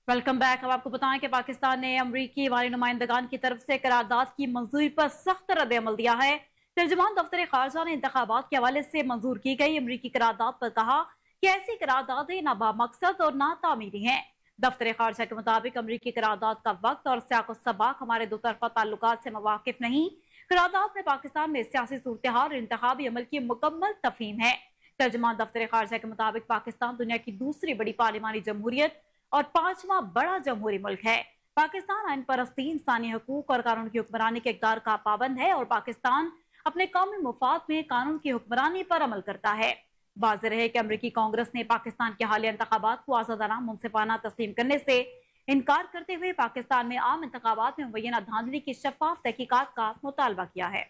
Welcome back. अब आपको बताएं कि पाकिस्तान ने अमरीकी वाली नुमाइंदगान की तरफ से करारदाद की मंजूरी पर सख्त रद्द-ए-अमल दिया है। तर्जुमान दफ्तर खारजा ने इंतखाबात के हवाले से मंजूर की गई अमरीकी करारदाद पर कहा कि ऐसी करारदादें ना बामकसद और ना तामीरी हैं। दफ्तर खारजा के मुताबिक अमरीकी करारदाद का वक्त और सियाक सबाक हमारे दो तरफा ताल्लुकात से मुवाकिफ नहीं। करारदाद में पाकिस्तान में सियासी सूरत-ए-हाल और इंतखाबी अमल की मुकम्मल तफहीम है। तर्जुमान दफ्तर खारजा के मुताबिक पाकिस्तान दुनिया की दूसरी बड़ी पार्लिमानी जमहूरियत और 5वां बड़ा जमहूरी मुल्क है। पाकिस्तान आइन परस्ती, इंसानी हकूक और कानून की हुक्मरानी के इक़दार का पाबंद है और पाकिस्तान अपने कौमी मुफाद में कानून की हुक्मरानी पर अमल करता है। वाज़ेह है कि अमरीकी कांग्रेस ने पाकिस्तान के हालिया इंतखाबात को आज़ादाना मुनसिफाना तस्लीम करने से इनकार करते हुए पाकिस्तान में आम इंतखाबात में मुबैना धांधली की शफाफ तहकीकात का मुतालबा किया है।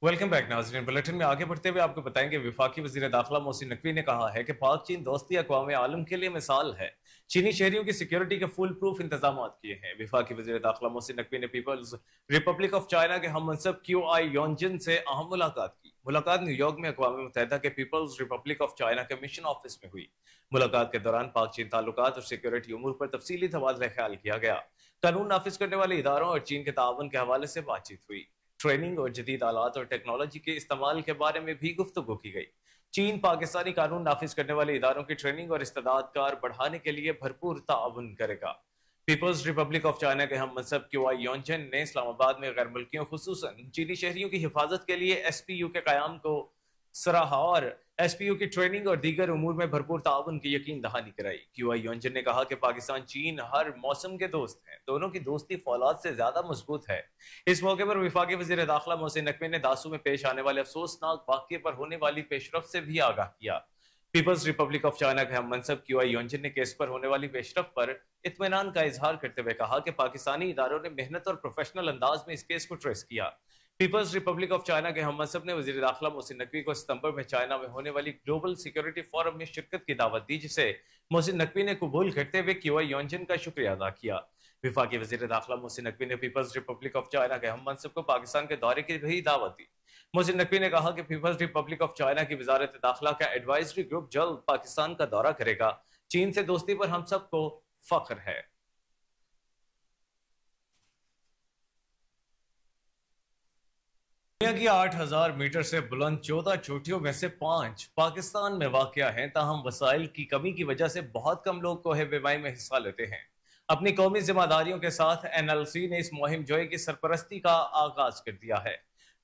वेलकम बैक नाज़रीन। बुलेटिन में आगे बढ़ते हुए आपको बताएंगे वफाकी वज़ीर दाखिला मोहसिन नकवी ने कहा है कि पाक चीन दोस्ती अक़वाम आलम के लिए मिसाल है। चीनी शहरियों की सिक्योरिटी के फुल प्रूफ इंतजाम किए हैं। वफाकी वज़ीर दाखिला मोहसिन नकवी ने पीपल्स रिपब्लिक ऑफ चाइना के हम मनसब QI योंजिन से अहम मुलाकात की। मुलाकात न्यूयॉर्क में अक़वाम मुत्तहिदा के पीपल्स रिपब्लिक ऑफ चाइना के मिशन ऑफिस में हुई। मुलाकात के दौरान पाक चीन ताल्लुकात और सिक्योरिटी उमूर पर तफसीली तबादला ख्याल किया गया। कानून नाफिज करने वाले इदारों और चीन के ताउन के हवाले से बातचीत हुई। ट्रेनिंग और जदीद आलात और टेक्नोलॉजी के इस्तेमाल के बारे में भी गुफ्तगू की गई। चीन पाकिस्तानी कानून नाफिज करने वाले इदारों की ट्रेनिंग और इस्तेदादकार बढ़ाने के लिए भरपूर ताउन करेगा। पीपल्स रिपब्लिक ऑफ चाइना के हम मनसब QI योंजन ने इस्लामाबाद में गैर मुल्कियों खुसूसन चीनी शहरियों की हिफाजत के लिए SPU के क़याम को सराहा और SPU की ट्रेनिंग और दीगर उमूर में भरपूर ताउन की यकीन दहानी कराई। QI योंजन ने कहा कि पाकिस्तान चीन हर मौसम के दोस्त हैं। दोनों की दोस्ती फौलाद से ज्यादा मजबूत है। इस मौके पर वफाकी वज़ीर दाखिला मोहसिन नकवी ने दासू में पेश आने वाले अफसोसनाक वाक़ये पर होने वाली पेशरफ से भी आगाह किया। पीपल्स रिपब्लिक ऑफ चाइना के हम मनसब QI योंजन ने केस पर होने वाली पेशरफ पर इत्मीनान का इजहार करते हुए कहा कि पाकिस्तानी इदारों ने मेहनत और प्रोफेशनल अंदाज में इस केस को ट्रेस किया। पीपल्स रिपब्लिक ऑफ चाइना के हम मनसब ने वज़ीर दाखिला मोहसिन नकवी को सितंबर में चाइना में होने वाली ग्लोबल सिक्योरिटी फोरम में शिरकत की दावत दी, जिसे मोहसिन नकवी ने कबूल करते हुए QI योंजन का शुक्रिया अदा किया। वफाकी वज़ीर दाखिला मोहसिन नकवी ने पीपल्स रिपब्लिक ऑफ चाइना के हम मनसब को पाकिस्तान के दौरे की भी दावत दी। मोहसिन नकवी ने कहा कि पीपल्स रिपब्लिक ऑफ चाइना की वजारत दाखिला का एडवाइजरी ग्रुप जल्द पाकिस्तान का दौरा करेगा। चीन से दोस्ती पर हम सबको फख्र है। दुनिया की 8000 मीटर से बुलंद 14 चोटियों में से 5 पाकिस्तान में वाक़या हैं। ताहम वसाइल की कमी की वजह से बहुत कम लोग कोहे पेमाई में हिस्सा लेते हैं। अपनी कौमी जिम्मेदारियों के साथ NLC ने इस मुहिम जोई की सरपरस्ती का आगाज कर दिया है।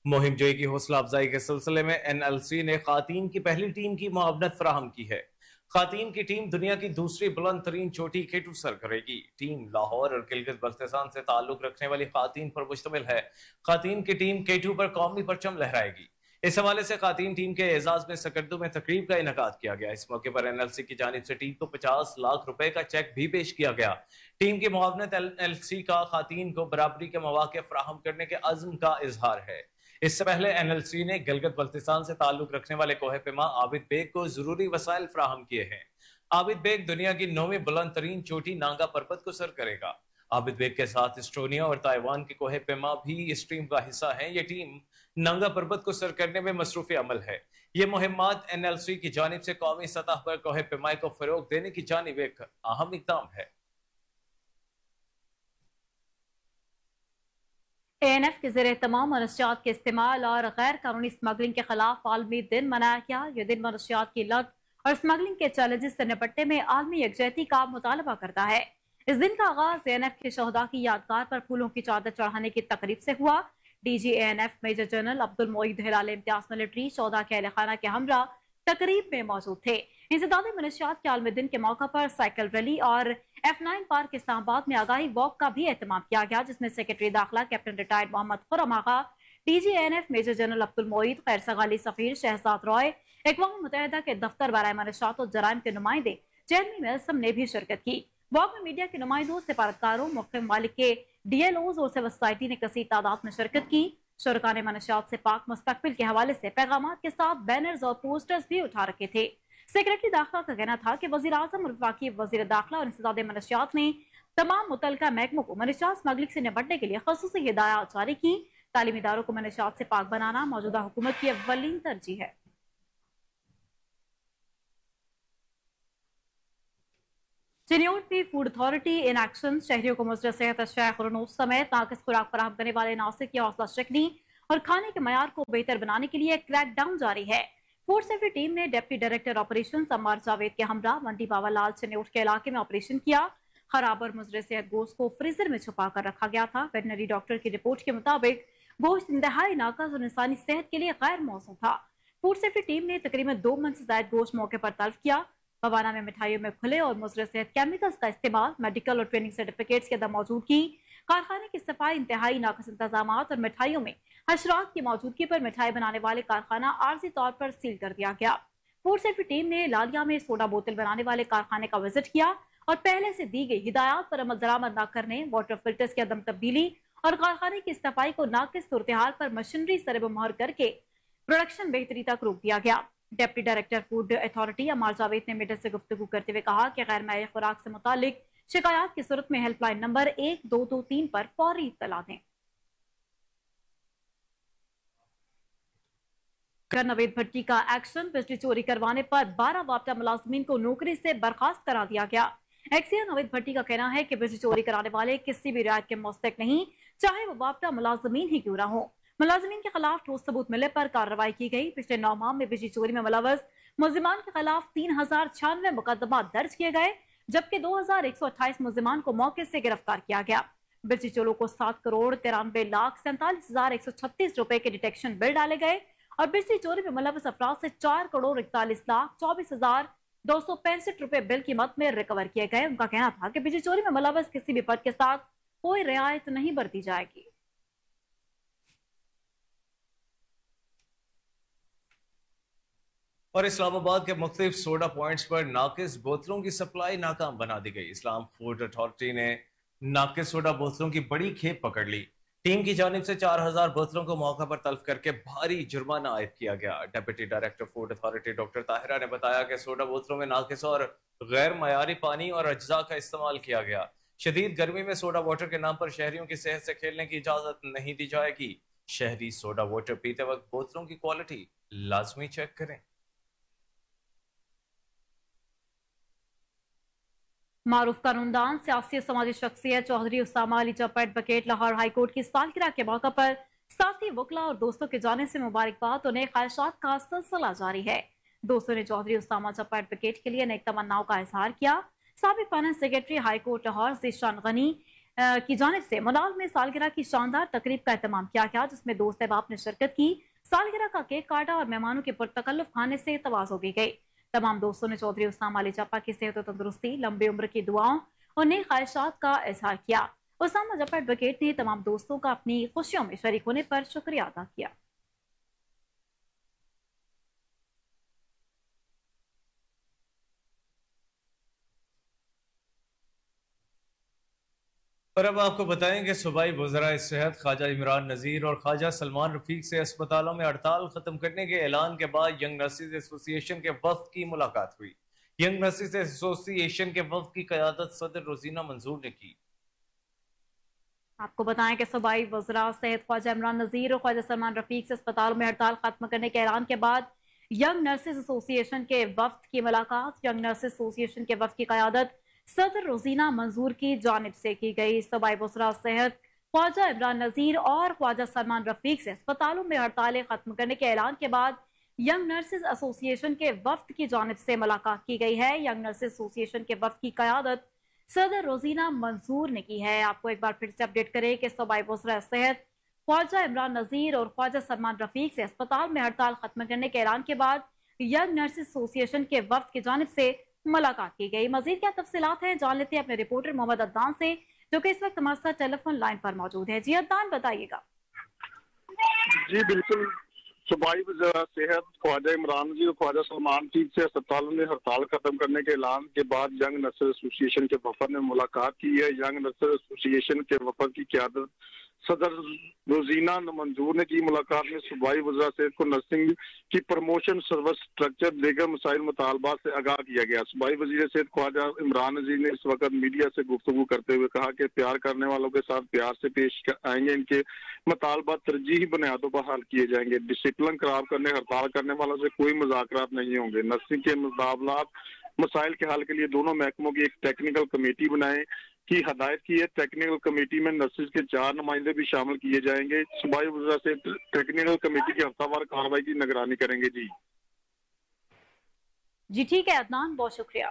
मुहिम जोई की हौसला अफजाई के सिलसिले में NLC ने खातीन की पहली टीम की मुआवनत फराहम की है। खातीन की टीम दुनिया की दूसरी बुलंद तरीन चोटी केटू सर करेगी। टीम लाहौर और गिलगित बल्तिस्तान से ताल्लुक रखने वाली खातीन पर मुश्तमिल है। खातीन की टीम केटू पर कौमी परचम लहराएगी। इस हवाले से खातीन टीम के एजाज में सकर्दू में तकरीब का इनकाद किया गया। इस मौके पर NLC की जानिब से टीम को 50 लाख रुपए का चेक भी पेश किया गया। टीम की मुआवनत NLC का खातीन को बराबरी के मौके फराहम करने के अज़्म का इजहार है। इससे पहले NLC ने गिलगित बल्तिस्तान से ताल्लुक रखने वाले कोहे पेमा आबिद बेग को जरूरी वसाइल फराहम किए हैं। आबिद बेग दुनिया की 9वीं बुलंद तरीन चोटी नांगा पर्वत को सर करेगा। आबिद बेग के साथ एस्टोनिया और ताइवान के कोहे पेमा भी इस टीम का हिस्सा हैं। ये टीम नांगा पर्वत को सर करने में मसरूफ अमल है। ये मुहिम्मात NLC की जानिब से कौमी सतह पर कोहे पेमाई को फरोग देने की जानिब एक अहम इक़दाम है। ANF के ज़रिए तमाम मनशियात के इस्तेमाल और गैर कानूनी स्मगलिंग के खिलाफ आलमी दिन मनाया गया। यह दिन मनशियात की लत और स्मगलिंग के चैलेंजेस से निपटने में आलमी यकजहती का मुतालबा करता है। इस दिन का आगाज ANF के शहदा की यादगार पर फूलों की चादर चढ़ाने की तकरीब से हुआ। DG ANF major general Abdul Moeed Hilal Imtiaz military शहदा के अहल खाना के हमरा तकरीब में मौजूद थे। इंसदादी मनशियात के आलमी दिन के मौका पर साइकिल रैली और F9 पार्क इस्लामाबाद में आगाही वॉक का भी एहतमाम किया गया, जिसमें सेक्रेटरी दाखिला captain retired Mohammad Khurram Agha, DG ANF major general Abdul Moeed, खैर सगाली सफीर शहजाद रॉय, अक़वाम मुत्तहिदा के दफ्तर बराए मनशियात और जराइम के नुमाइंदे जैनमी मेलसम ने भी शिरकत की। वॉक में मीडिया के नुमाइंदों, सिफारतकारों, मुख्य ममालिक के DLOs और सिविल सोसाइटी ने कसीर तादाद में शिरकत की। शुरका ने मनशियात से पाक मुस्तकबिल के हवाले से पैगामात के साथ बैनर्स और पोस्टर्स भी उठा रखे थे। सेक्रेटरी दाखिला का कहना था कि वज़ीर आज़म और वफाकी वज़ीर दाखिला और इंसदादे मनशियात ने तमाम मुतल्लिका महकमों को मनशियात स्मगलिंग से निपटने के लिए ख़ुसूसी हिदायत जारी की। तालीमी इदारों को मनशियात से पाक बनाना मौजूदा हुकूमत की अव्वलीन तरजीह है। चिन्योट में फूड अथॉरिटी इन एक्शन शहरियों को मुजर सेहत अशिया खुराक समेत नाकिस खुराक फराहम करने वाले नासिक की हौसला शिकनी और खाने के मयार को बेहतर बनाने के लिए क्रैक डाउन जारी है। फूड सेफ्टी टीम ने deputy director operation Ammar Javed के हमरा मंडी बाबालाल चिन्योट के इलाके में ऑपरेशन किया। खराब और मुजर सेहत गोश्त को फ्रीजर में छुपा कर रखा गया था। वेटनरी डॉक्टर की रिपोर्ट के मुताबिक गोश्त इंतहाई नाकस और इंसानी सेहत के लिए गैर मौसम था। फूड सेफ्टी टीम ने तकरीबन 2 मन से ज्यादा गोश्त मौके पर तल्फ किया। बवाना में मिठाइयों में खुले और मुजर सेहत केमिकल्स का इस्तेमाल, मेडिकल और ट्रेनिंग सर्टिफिकेट्स की अदम मौजूदगी, कारखाने की सफाई, इंतहाई नाकस इंतजाम और मिठाइयों में हशरात की मौजूदगी पर मिठाई बनाने वाले कारखाना आर्जी तौर पर सील कर दिया गया। फूड सेफ्टी टीम ने लालिया में सोडा बोतल बनाने वाले कारखाने का विजिट किया और पहले से दी गई हिदायत पर अमल दरामद न करने, वाटर फिल्टर्स की अदम तब्दीली और कारखाने की सफाई को नाकिस सूरत-ए-हाल पर मशीनरी सरबमहर करके प्रोडक्शन बेहतरी तक रोक दिया गया। Deputy director food authority Ammar Javed ने मीडिया से गुफ्तगू करते हुए कहा कि गैर माया खुराक से मुतालिक शिकायत की सूरत में हेल्पलाइन नंबर 1223 पर फौरी इत्तला दें। नवेद भट्टी का एक्शन, बिजली चोरी करवाने पर 12 वापटा मुलाजमीन को नौकरी से बर्खास्त करा दिया गया। एक्सीआर नवेद भट्टी का कहना है कि बिजली चोरी कराने वाले किसी भी रियायत के मुस्तक नहीं, चाहे वो वापटा मुलाजमीन ही क्यों ना हो। मुलाजमीन के खिलाफ ठोस सबूत मिलने पर कार्रवाई की गई। पिछले 9 माह में बिजली चोरी में मुलव्वस मुलजिमान के खिलाफ 3096 मुकदमा दर्ज किए गए, जबकि 2128 मुलजिमान को मौके से गिरफ्तार किया गया। बिजली चोरों को 7,93,47,136 रुपए के डिटेक्शन बिल डाले गए और बिजली चोरी में मुलव्वस अफराद से 4,41,24,265 रुपए बिल कीमत में रिकवर किए गए। उनका कहना था कि बिजली चोरी में मुलव्वस किसी भी फर्द के साथ कोई रियायत नहीं बरती जाएगी। और इस्लामाबाद के मुख्तलिफ सोडा पॉइंट्स पर नाकिस बोतलों की सप्लाई नाकाम बना दी गई। इस्लाम फूड अथॉरिटी ने नाकिस सोडा बोतलों की बड़ी खेप पकड़ ली। टीम की जानिब से 4000 बोतलों को मौका पर तल्फ करके भारी जुर्माना आयद किया गया। Deputy director food authority doctor Tahira ने बताया कि सोडा बोतलों में नाकिस और गैर मयारी पानी और अज्जा का इस्तेमाल किया गया। शदीद गर्मी में सोडा वाटर के नाम पर शहरियों की सेहत से खेलने की इजाजत नहीं दी जाएगी। शहरी सोडा वाटर पीते वक्त बोतलों की क्वालिटी लाजमी चेक करें। मारूफ कानूनदान, सियासी समाजी शख्सियत चौधरी उसामा अली जप्पा एडवोकेट लाहौर हाईकोर्ट की सालगिरह के मौके पर साथी वकला और दोस्तों के जाने से मुबारकबाद, उन्हें ख्वाहिशात का सिलसिला जारी है। दोस्तों ने चौधरी उसामा जप्पा एडवोकेट के लिए नेक तमन्नाओं का इजहार किया। साबिक finance secretary high court Lahore Zeeshan Ghani की जानिब से मुनाल में सालगिरह की शानदार तकरीब का एहतमाम किया गया, जिसमें दोस्त अहबाब ने शिरकत की। सालगिरह का केक काटा और मेहमानों के पुरतकल्लुफ खाने से तवाज़ो की गई। तमाम दोस्तों ने चौधरी उसामा अली जप्पा की सेहत और तंदुरुस्ती, लंबी उम्र की दुआओं और नेक ख्वाहिशात का इजहार किया। उसामा जप्पा एडवोकेट ने तमाम दोस्तों का अपनी खुशियों में शरीक होने पर शुक्रिया अदा किया। और अब आपको बताएंगे सूबाई वज़राए सेहत ख्वाजा इमरान नज़ीर और ख्वाजा सलमान रफीक से अस्पतालों में हड़ताल खत्म करने के ऐलान के बाद यंग नर्सेज एसोसिएशन के वफ्द की मुलाकात हुई। यंग नर्सेज एसोसिएशन के वफ्द की क़यादत सदर रोजीना मंजूर ने की। आपको बताएं कि सूबाई वज़रा सेहत ख्वाजा इमरान नज़ीर और ख्वाजा सलमान रफीक से अस्पतालों में हड़ताल खत्म करने के ऐलान के बाद यंग नर्सेज एसोसिएशन के वफ्द की मुलाकात यंग नर्सेज एसोसिएशन के वफ्द की क़यादत सदर रोजीना मंजूर की जानिब से की गई। सूबाई वज़रा सेहत ख्वाजा इमरान नज़ीर और ख्वाजा सलमान रफीक से अस्पतालों में हड़तालें खत्म करने के ऐलान के बाद यंग नर्सेज एसोसिएशन के वफ्द की जानिब से मुलाकात की गई है। यंग नर्सेज एसोसिएशन के वफ्द की क़यादत सदर रोजीना मंजूर ने की है। आपको एक बार फिर से अपडेट करें कि सूबाई वज़रा सेहत ख्वाजा इमरान नज़ीर और ख्वाजा सलमान रफीक से अस्पताल में हड़ताल खत्म करने के ऐलान के बाद यंग नर्सेज एसोसिएशन के वफ्द की जानिब से मुलाकात की गई। मजीद क्या तफसीलात हैं जान लेते हैं अपने रिपोर्टर मोहम्मद अदनान से, जो कि इस वक्त हमारे साथ टेलीफोन लाइन पर मौजूद है। जी अदनान, बताइएगा। जी बिल्कुल, सूबाई वज़रा सेहत ख्वाजा इमरान जी और ख्वाजा सलमान ठीक से अस्पतालों में हड़ताल खत्म करने के ऐलान के बाद यंग नर्सेज एसोसिएशन के वफद ने मुलाकात की है। यंग नर्सेज एसोसिएशन के वफद की क़यादत सदर रोजीना मंजूर ने की। मुलाकात में सूबाई वज़रा सेहत को नर्सिंग की प्रमोशन, सर्विस स्ट्रक्चर, दीगर मसाइल मुतालबात से आगाह किया गया। सूबाई वज़ीर सेहत ख्वाजा इमरान नज़ीर ने इस वक्त मीडिया से गुफ्तगू करते हुए कहा कि प्यार करने वालों के साथ प्यार से पेश आएंगे, इनके मुतालबात तरजीही बुनियादों पर हल किए जाएंगे। डिसिप्लिन खराब करने, हड़ताल करने वालों से कोई मुज़ाकरात नहीं होंगे। नर्सिंग के मुतालबात مسائل کے حل کے لیے دونوں محکموں کی ایک ٹیکنیکل کمیٹی بنائیں کی ہدایت کی ہے۔ ٹیکنیکل کمیٹی میں نرسز کے 4 نمائندے بھی شامل کیے جائیں گے۔ صوبائی وزراء سے ٹیکنیکل کمیٹی کی ہفتہ وار کارروائی کی نگرانی کریں گے۔ جی ٹھیک ہے عدنان، بہت شکریہ۔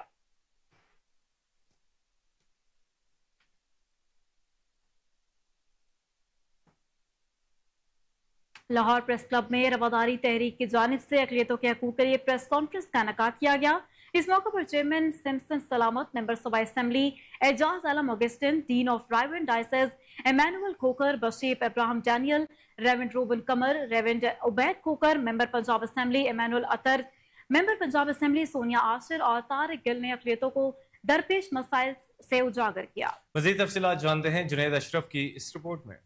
لاہور پریس کلب میں رواداری تحریک کی جانب سے اقلیتوں کے حقوق کے لیے پریس کانفرنس کا انعقاد کیا گیا۔ اس موقع پر چیئرمین سمسن سلامت، ممبر صوبائی assembly Ejaz Alam Augustine, dean of Raiwind diocese Emmanuel Khokhar, Bashir Ibrahim Daniel, reverend Reuben Qamar, reverend Obaid Khokhar, member Punjab assembly Emmanuel Athar, member Punjab assembly Sonia Ashir اور طارق گل نے اقلیتوں کو درپیش مسائل سے اجاگر کیا۔ مزید تفصیلات جانتے ہیں جنید اشرف کی اس رپورٹ میں۔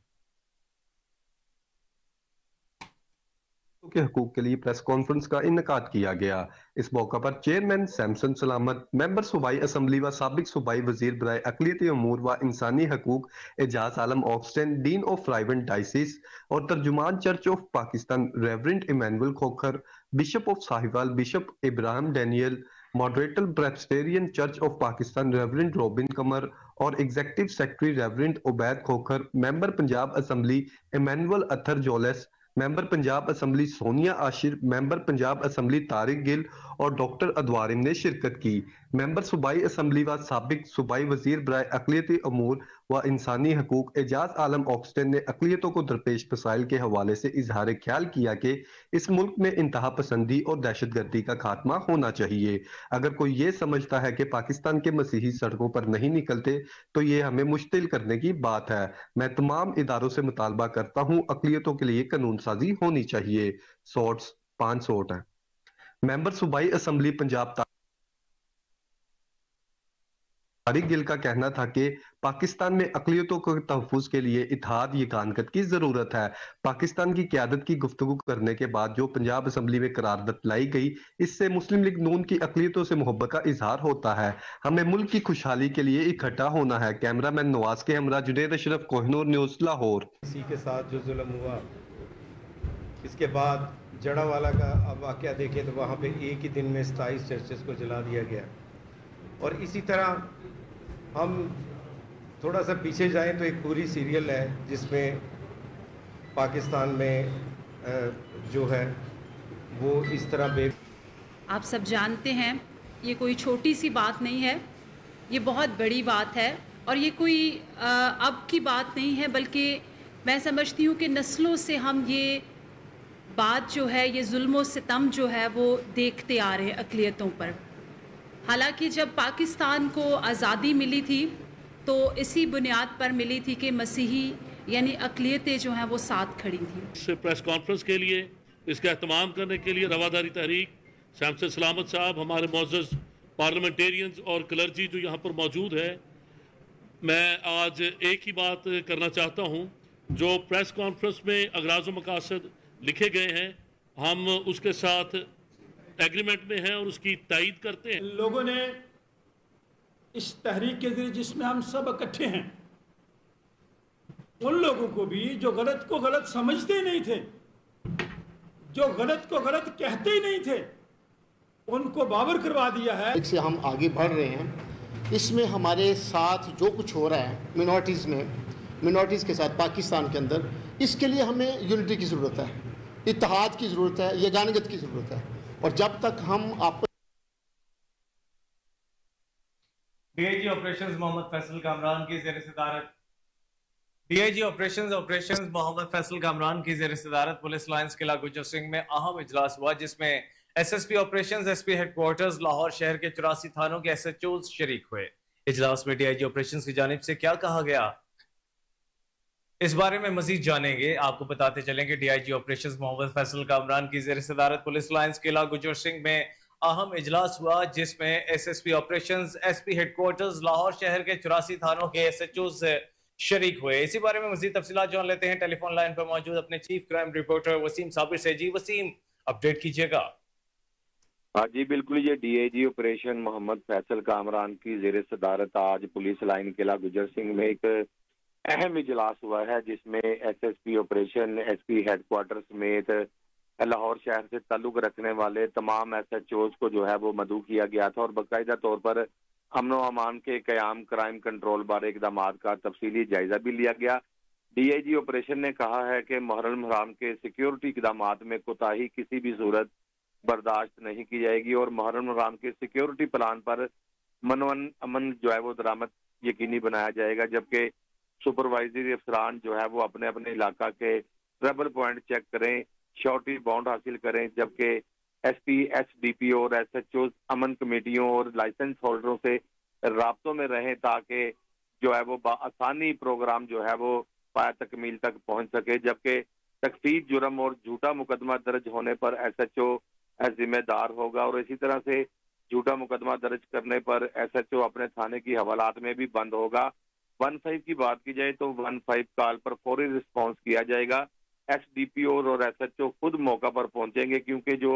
کے حقوق کے لیے پریس کانفرنس کا انعقاد کیا گیا۔ اس موقع پر چیئرمین سمسن سلامت، ممبر صوبائی اسمبلی و سابق صوبائی وزیر برائے اقلیتی امور و انسانی حقوق Ejaz Alam Augustine, dean of Raiwind diocese اور ترجمان Church of Pakistan reverend Emmanuel Khokhar, bishop of Sahiwal bishop Ibrahim Daniel, moderator Presbyterian Church of Pakistan reverend Reuben Qamar اور executive secretary reverend Obaid Khokhar, member Punjab assembly Emmanuel Athar Julius, member Punjab assembly Sonia Ashir, member Punjab assembly Tariq Gill اور ڈاکٹر ادوارم نے شرکت کی۔ ممبر صوبائی اسمبلی و سابق صوبائی وزیر برائے اقلیتی امور و انسانی حقوق اعجاز عالم آکسٹن نے اقلیتوں کو درپیش مسائل کے حوالے سے اظہار خیال کیا کہ اس ملک میں انتہا پسندی اور دہشت گردی کا خاتمہ ہونا چاہیے۔ اگر کوئی یہ سمجھتا ہے کہ پاکستان کے مسیحی سڑکوں پر نہیں نکلتے تو یہ ہمیں مشتعل کرنے کی بات ہے۔ میں تمام اداروں سے مطالبہ کرتا ہوں اقلیتوں کے لیے قانون سازی ہونی چاہیے۔ سوٹس 5 سوٹ ہیں۔ ممبر صوبائی اسمبلی پنجاب طارق گل کا کہنا تھا کہ پاکستان میں اقلیتوں کے تحفظ کے لیے اتحاد یگانگت کی ضرورت ہے۔ پاکستان کی قیادت کی گفتگو کرنے کے بعد جو پنجاب اسمبلی میں قرارداد لائی گئی، اس سے مسلم لیگ نون کی اقلیتوں سے محبت کا اظہار ہوتا ہے۔ ہمیں ملک کی خوشحالی کے لیے اکٹھا ہونا ہے۔ کیمرہ مین نواز کے ہمراہ جنید اشرف، کوہ نور نیوز، لاہور۔ اسی کے ساتھ جو ظلم ہوا، اس کے بعد جڑا والا کا اب واقعہ دیکھیں تو وہاں پہ ایک ہی دن میں 27 چرچز کو جلا دیا گیا۔ اور اسی طرح ہم تھوڑا سا پیچھے جائیں تو ایک پوری سیریل ہے جس میں پاکستان میں جو ہے وہ اس طرح آپ سب جانتے ہیں یہ کوئی چھوٹی سی بات نہیں ہے، یہ بہت بڑی بات ہے، اور یہ کوئی اب کی بات نہیں ہے، بلکہ میں سمجھتی ہوں کہ نسلوں سے ہم یہ بات جو ہے، یہ ظلم و ستم جو ہے وہ دیکھتے آ رہے ہیں اقلیتوں پر۔ حالانکہ جب پاکستان کو آزادی ملی تھی تو اسی بنیاد پر ملی تھی کہ مسیحی یعنی اقلیتیں جو ہیں وہ ساتھ کھڑی تھیں۔ اس پریس کانفرنس کے لیے، اس کا اہتمام کرنے کے لیے رواداری تحریک سمسن سلامت صاحب، ہمارے معزز پارلیمنٹیرینز اور کلرجی جو یہاں پر موجود ہے، میں آج ایک ہی بات کرنا چاہتا ہوں۔ جو پریس کانفرنس میں اغراض و مقاصد لکھے گئے ہیں، ہم اس کے ساتھ ایگریمنٹ میں ہیں اور اس کی تائید کرتے ہیں۔ لوگوں نے اس تحریک کے ذریعے جس میں ہم سب اکٹھے ہیں، ان لوگوں کو بھی جو غلط کو غلط سمجھتے ہی نہیں تھے، جو غلط کو غلط کہتے ہی نہیں تھے، ان کو باور کروا دیا ہے۔ ایک سے ہم آگے بڑھ رہے ہیں، اس میں ہمارے ساتھ جو کچھ ہو رہا ہے منورٹیز میں، منورٹیز کے ساتھ پاکستان کے اندر، اس کے لیے ہمیں یونٹی کی ضرورت ہے، اتحاد کی ضرورت ہے، یگانگت کی ضرورت ہے، اور جب تک ہم D I G operations Muhammad Faisal Kamran کی زیر صدارت D I G operations Muhammad Faisal Kamran کی زیر صدارت پولیس لائنز قلعہ گجر سنگھ میں اہم اجلاس ہوا، جس میں S S P operations, S P headquarters Lahore شہر کے 84 تھانوں کے ایس ایچ اوز شریک ہوئے۔ اجلاس میں ڈی آئی جی آپریشنز کی جانب سے کیا کہا گیا، اس بارے میں مزید جانیں گے۔ آپ کو بتاتے چلیں کہ D I G operations Muhammad Faisal Kamran کی زیر صدارت پولیس لائنز قلعہ گجر سنگھ میں اہم اجلاس ہوا، جس میں S S P operations, S P headquarters Lahore شہر کے 84 تھانوں کے ایس ایچ اوز شریک ہوئے۔ اسی بارے میں مزید تفصیلات جان لیتے ہیں ٹیلی فون لائن پر موجود اپنے chief crime reporter Waseem Sabir سے۔ جی وسیم، اپڈیٹ کیجیے گا۔ جی بالکل، یہ D I G operation Muhammad Faisal Kamran کی زیر صدارت آج پولیس لائن قلعہ گجر سنگھ میں ایک اہم اجلاس ہوا ہے، جس میں S S P operation, S P headquarter سمیت لاہور شہر سے تعلق رکھنے والے تمام SHOs کو جو ہے وہ مدعو کیا گیا تھا اور باقاعدہ طور پر امن و امان کے قیام، کرائم کنٹرول بارے اقدامات کا تفصیلی جائزہ بھی لیا گیا۔ DIG آپریشن نے کہا ہے کہ محرم حرام کے سیکیورٹی اقدامات میں کوتاہی کسی بھی صورت برداشت نہیں کی جائے گی اور محرم حرام کے سیکیورٹی پلان پر امن جو ہے وہ درآمد یقینی بنایا جائے گا، جبکہ سپروائزری افسران جو ہے وہ اپنے اپنے علاقہ کے ٹریبل پوائنٹ چیک کریں، شورٹی بانڈ حاصل کریں، جبکہ SP SDPO اور SHOs امن کمیٹیوں اور لائسنس ہولڈروں سے رابطوں میں رہیں تاکہ جو ہے وہ بآسانی پروگرام جو ہے وہ پایہ تکمیل تک پہنچ سکے، جبکہ تکفیر جرم اور جھوٹا مقدمہ درج ہونے پر SHO ذمہ دار ہوگا اور اسی طرح سے جھوٹا مقدمہ درج کرنے پر SHO اپنے تھانے کی حوالات میں بھی بند ہوگا۔ 15 کی بات کی جائے تو 15 کال پر فوری رسپانس کیا جائے گا۔ SDPO اور SHO خود موقع پر پہنچیں گے، کیونکہ جو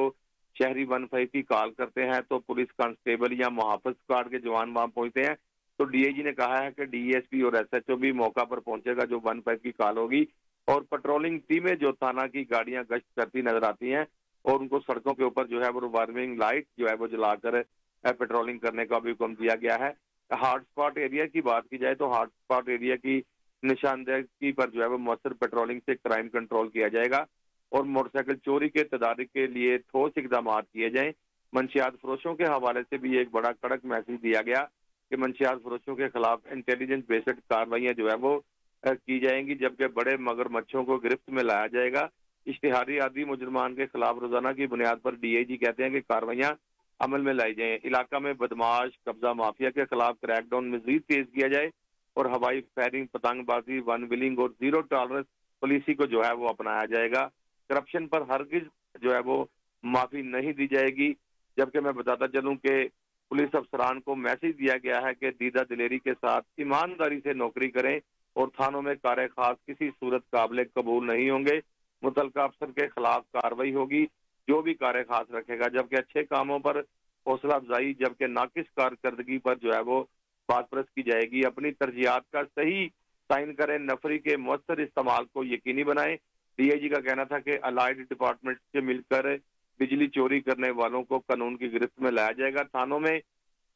شہری 15 کی کال کرتے ہیں تو پولیس کانسٹیبل یا محافظ اسکواڈ کے جوان وہاں پہنچتے ہیں، تو DIG نے کہا ہے کہ DSP اور SHO بھی موقع پر پہنچے گا جو 15 کی کال ہوگی، اور پیٹرولنگ ٹیمیں جو تھانہ کی گاڑیاں گشت کرتی نظر آتی ہیں اور ان کو سڑکوں کے اوپر جو ہے وہ وارننگ لائٹ جو ہے وہ جلا کر پیٹرولنگ کرنے کا بھی حکم دیا گیا ہے۔ ہاٹ اسپاٹ ایریا کی بات کی جائے تو ہاٹ اسپاٹ ایریا کی نشاندہی پر جو ہے وہ مؤثر پیٹرولنگ سے کرائم کنٹرول کیا جائے گا اور موٹر سائیکل چوری کے تدارک کے لیے ٹھوس اقدامات کیے جائیں۔ منشیات فروشوں کے حوالے سے بھی ایک بڑا کڑک میسج دیا گیا کہ منشیات فروشوں کے خلاف انٹیلیجنس بیسڈ کارروائیاں جو ہے وہ کی جائیں گی، جبکہ بڑے مگرمچھوں کو گرفت میں لایا جائے گا۔ اشتہاری عادی مجرمان کے خلاف روزانہ کی بنیاد پر DIG کہتے ہیں کہ کارروائیاں عمل میں لائی جائیں، علاقہ میں بدماش قبضہ مافیا کے خلاف کریک ڈاؤن مزید تیز کیا جائے اور ہوائی فائرنگ، پتنگ بازی، ون ویلنگ اور زیرو ٹالرنس پالیسی کو جو ہے وہ اپنایا جائے گا۔ کرپشن پر ہرگز جو ہے وہ معافی نہیں دی جائے گی، جبکہ میں بتاتا چلوں کہ پولیس افسران کو میسج دیا گیا ہے کہ دیدہ دلیری کے ساتھ ایمانداری سے نوکری کریں اور تھانوں میں کار خاص کسی صورت قابل قبول نہیں ہوں گے۔ متعلقہ افسر کے خلاف کارروائی ہوگی جو بھی کار خاص رکھے گا، جبکہ اچھے کاموں پر حوصلہ افزائی، جبکہ ناقص کارکردگی پر جو ہے وہ بات پرست کی جائے گی۔ اپنی ترجیحات کا صحیح تعین کریں، نفری کے مؤثر استعمال کو یقینی بنائیں۔ DIG کا کہنا تھا کہ الائڈ ڈپارٹمنٹ سے مل کر بجلی چوری کرنے والوں کو قانون کی گرفت میں لایا جائے گا۔ تھانوں میں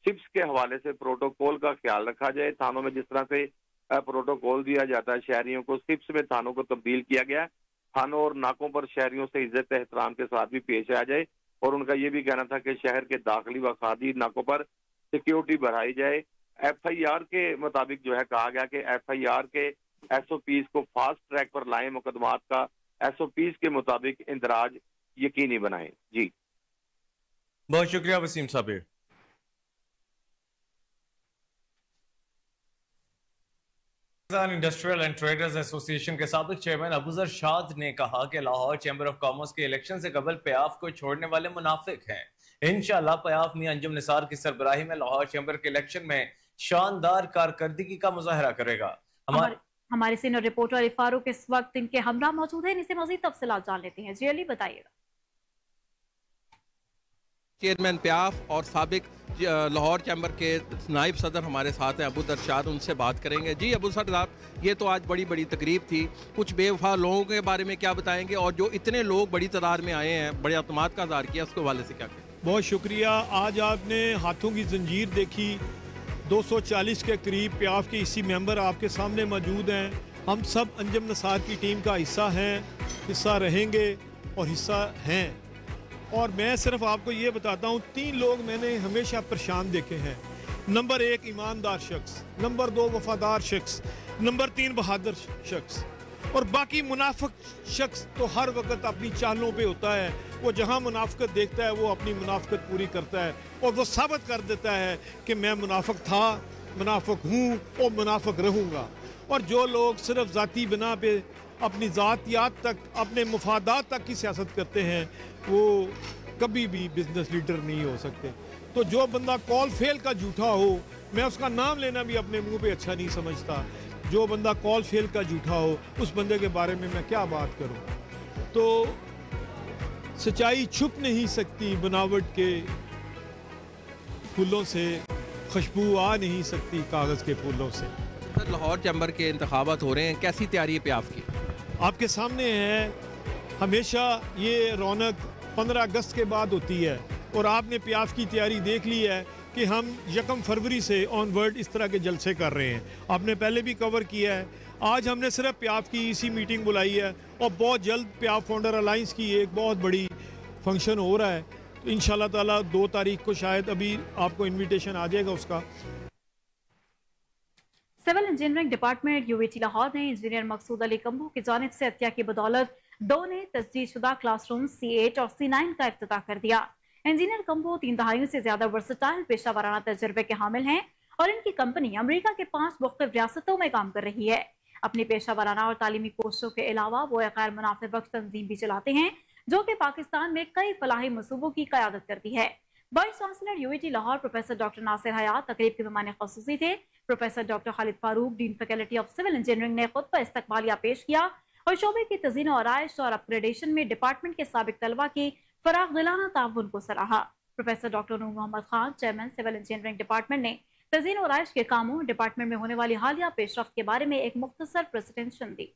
سپس کے حوالے سے پروٹوکول کا خیال رکھا جائے۔ تھانوں میں جس طرح سے پروٹوکول دیا جاتا ہے شہریوں کو، سپس میں تھانوں کو تبدیل کیا گیا۔ تھانوں اور ناکوں پر شہریوں سے عزت احترام کے ساتھ بھی پیش آیا جائے، اور ان کا یہ بھی کہنا تھا کہ شہر کے داخلی و خارجی ناکوں پر سیکیورٹی بڑھائی جائے۔ FIR کے مطابق جو ہے کہا گیا کہ FIR کے SOPs کو فاسٹ ٹریک پر لائیں، مقدمات کا SOPs کے مطابق اندراج یقینی بنائیں۔ جی بہت شکریہ وسیم صابر۔ انڈسٹریل اینڈ ٹریڈرز ایسوسی ایشن کے سابق چیئرمین ابوذر شاد نے کہا کہ لاہور چیمبر آف کامرس کے الیکشن سے قبل پیاف کو چھوڑنے والے منافق ہیں۔ انشاءاللہ پیاف میاں انجم نثار کی سربراہی میں لاہور چیمبر کے الیکشن میں شاندار کارکردگی کا مظاہرہ کرے گا۔ ہمارے سینئر رپورٹر علی فاروق اس وقت ان کے ہمراہ موجود ہیں، ان سے مزید تفصیلات جان لیتے ہیں۔ جی علی بتائیے گا۔ چیئرمین پیاف اور سابق لاہور چیمبر کے نائب صدر ہمارے ساتھ ہیں ابوذر شاد، ان سے بات کریں گے۔ جی ابوذر صاحب، یہ تو آج بڑی تقریب تھی، کچھ بے وفا لوگوں کے بارے میں کیا بتائیں گے، اور جو اتنے لوگ بڑی تعداد میں آئے ہیں، بڑے اعتماد کا اظہار کیا، اس کے حوالے سے کیا کہیں؟ بہت شکریہ۔ آج آپ نے ہاتھوں کی زنجیر دیکھی، 240 کے قریب پیاف کے اسی ممبر آپ کے سامنے موجود ہیں۔ ہم سب انجم نثار کی ٹیم کا حصہ ہیں، حصہ رہیں گے اور حصہ ہیں۔ اور میں صرف آپ کو یہ بتاتا ہوں، 3 لوگ میں نے ہمیشہ پریشان دیکھے ہیں۔ نمبر 1 ایماندار شخص، نمبر 2 وفادار شخص، نمبر 3 بہادر شخص، اور باقی منافق شخص تو ہر وقت اپنی چالوں پہ ہوتا ہے۔ وہ جہاں منافقت دیکھتا ہے وہ اپنی منافقت پوری کرتا ہے اور وہ ثابت کر دیتا ہے کہ میں منافق تھا، منافق ہوں اور منافق رہوں گا۔ اور جو لوگ صرف ذاتی بنا پہ اپنی ذاتیات تک، اپنے مفادات تک کی سیاست کرتے ہیں، وہ کبھی بھی بزنس لیڈر نہیں ہو سکتے۔ تو جو بندہ کال فیل کا جھوٹا ہو، میں اس کا نام لینا بھی اپنے منہ پہ اچھا نہیں سمجھتا، جو بندہ کال فیل کا جھوٹا ہو اس بندے کے بارے میں کیا بات کروں۔ تو سچائی چھپ نہیں سکتی بناوٹ کے پھولوں سے، خوشبو آ نہیں سکتی کاغذ کے پھولوں سے۔ لاہور چیمبر کے انتخابات ہو رہے ہیں، کیسی تیاری ہے پیاف کی؟ آپ کے سامنے ہے हमेशा ये रौनक 15 अगस्त के बाद होती है और आपने प्याफ की तैयारी देख ली है कि हम 1 फरवरी से ऑनवर्ड इस तरह के जलसे कर रहे हैं। आपने पहले भी कवर किया है। आज हमने सिर्फ प्याफ की इसी मीटिंग बुलाई है और बहुत जल्द प्याफ फाउंडर अलायंस की एक बहुत बड़ी फंक्शन हो रहा है। तो इंशाल्लाह ताला 2 तारीख को शायद अभी आपको इन्विटेशन आ जाएगा उसका। सिविल इंजीनियरिंग डिपार्टमेंट यूवीटी लाहौर ने इंजीनियर मकसूद अली कम्बू की जानिब से अतिया की बदौलत 2 नए तस्दीद शुदा क्लासरूम C8 और C9 का इफ्तिताह कर दिया। इंजीनियर कम्बू 3 दहाइयों से ज्यादा वर्सटाइल पेशा वराना तजर्बे के हामिल हैं और इनकी कंपनी अमरीका के 5 मुख्तलिफ रियासतों में काम कर रही है। अपनी पेशा वराना और तालीमी कोर्सों के अलावा वो एक गैर मुनाफे बख्श तंजीम भी चलाते हैं जो कि पाकिस्तान में कई फलाही मनसूबों की क़यादत करती है। Vice chancellor UVT Lahore professor doctor Nasir Hayat तकरीब के मेहमान ख़ुसूसी थे। Professor doctor Khalid Farooq dean faculty of civil engineering ने खुतबा इस्तकबालिया पेश किया और शोबे की तज़ीन और आराइश और अपग्रेडेशन में डिपार्टमेंट के साबिक तलबा की फराग दिलाना ताउन को सराहा। Professor doctor Noor Mohammad Khan chairman civil engineering department ने तज़ीन और आराइश के कामों डिपार्टमेंट में होने वाली हालिया पेशरफ्त के बारे में एक मुख्तसर प्रेजेंटेशन दी।